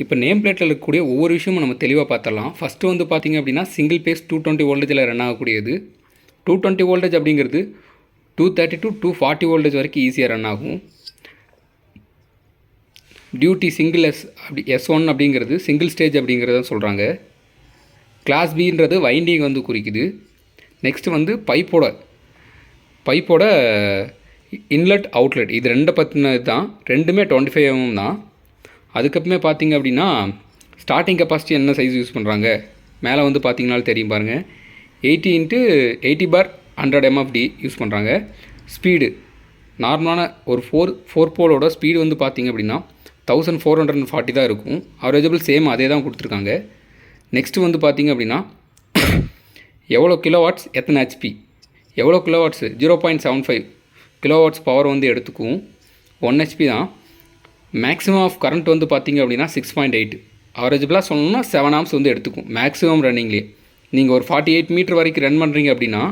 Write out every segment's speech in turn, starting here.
இப்போ நேம் பிளேட்டில் இருக்கக்கூடிய ஒவ்வொரு விஷயமும் நம்ம தெளிவாக பார்த்துடலாம். ஃபஸ்ட்டு வந்து பார்த்திங்க அப்படின்னா சிங்கிள் பேஸ் 220 வோல்டேஜில் ரன் ஆகக்கூடியது. 220 வோல்டேஜ் அப்படிங்கிறது 230 to 240 வோல்டேஜ் வரைக்கும் ஈஸியாக ரன் ஆகும். டியூட்டி சிங்கிள் S1 அப்படிங்கிறது சிங்கிள் ஸ்டேஜ் அப்படிங்கிறத சொல்கிறாங்க. கிளாஸ் பின்றது வைண்டிங் வந்து குறிக்குது. நெக்ஸ்ட்டு வந்து பைப்போட இன்லெட் அவுட்லெட் இது ரெண்டை பற்றினது தான். ரெண்டுமே 25 mm தான். அதுக்கப்புறமே பார்த்திங்க அப்படின்னா ஸ்டார்டிங் கெப்பாசிட்டி என்ன சைஸ் யூஸ் பண்ணுறாங்க மேலே வந்து பார்த்திங்கனாலும் தெரியும் பாருங்கள். 80 × 80/100 MFD யூஸ் பண்ணுறாங்க. ஸ்பீடு நார்மலான ஒரு ஃபோர் போலோட ஸ்பீடு வந்து பார்த்திங்க அப்படின்னா 1440 தான் இருக்கும். அவரேஜபிள் சேம் அதே தான் கொடுத்துருக்காங்க. நெக்ஸ்ட்டு வந்து பார்த்திங்க அப்படின்னா எவ்வளோ கிலோவாட்ஸ் எத்தனை ஹெச்பி, எவ்வளோ கிலோவாட்ஸ் 0.75 கிலோவாட்ஸ் பவர் வந்து எடுத்துக்கும். 1 HP தான். மேக்ஸிமம் ஆஃப் கரண்ட் வந்து பார்த்திங்க அப்படின்னா 6.8. அவரேஜபிளாக சொல்லணும்னா 7 amps வந்து எடுத்துக்கும் மேக்ஸிமம் ரன்னிங்லேயே. நீங்கள் ஒரு 48 மீட்டர் வரைக்கும் ரன் பண்ணுறீங்க அப்படின்னா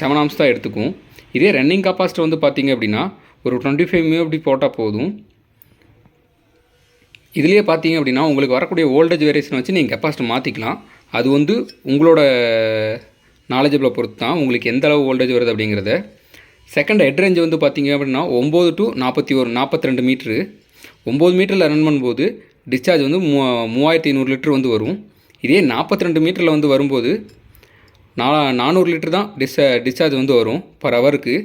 7 amps தான் எடுத்துக்கும். இதே ரன்னிங் கெப்பாசிட்டி வந்து பார்த்திங்க அப்படின்னா ஒரு 25 MFD போட்டால் போதும். இதுலேயே பார்த்திங்க அப்படின்னா உங்களுக்கு வரக்கூடிய வோல்டேஜ் வேரியேஷன் வச்சு நீங்கள் கெப்பாசிட்டி மாற்றிக்கலாம். அது வந்து உங்களோட நாலேஜபிளை பொறுத்து தான் உங்களுக்கு எந்த அளவு வோல்டேஜ் வருது அப்படிங்கிறத. செகண்ட் ஹெட் ரேஞ்ச் வந்து பார்த்திங்க அப்படின்னா 9 to 42 மீட்ரு. 9 மீட்டரில் ரன் பண்ணும்போது டிஸ்சார்ஜ் வந்து 3500 லிட்டர் வந்து வரும். இதே 42 மீட்டரில் வந்து வரும்போது 400 லிட்டர் தான் டிஸ்சார்ஜ் வந்து வரும் பர் ஹவருக்கு.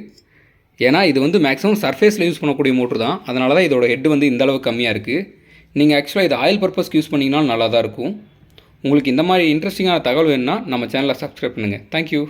ஏன்னா இது வந்து மேக்ஸிமம் சர்ஃபேஸில் யூஸ் பண்ணக்கூடிய மோட்ரு தான். அதனால தான் இதோட ஹெட் வந்து இந்த அளவு கம்மியாக இருக்குது. நீங்கள் ஆக்சுவலாக இது ஆயில் பர்பஸ்க்கு யூஸ் பண்ணிங்கனாலும் நல்லா தான் இருக்கும். உங்களுக்கு இந்த மாதிரி இன்ட்ரெஸ்டிங்கான தகவல் வேணும்னா நம்ம சேனலை சப்ஸ்கிரைப் பண்ணுங்கள். தேங்க்யூ.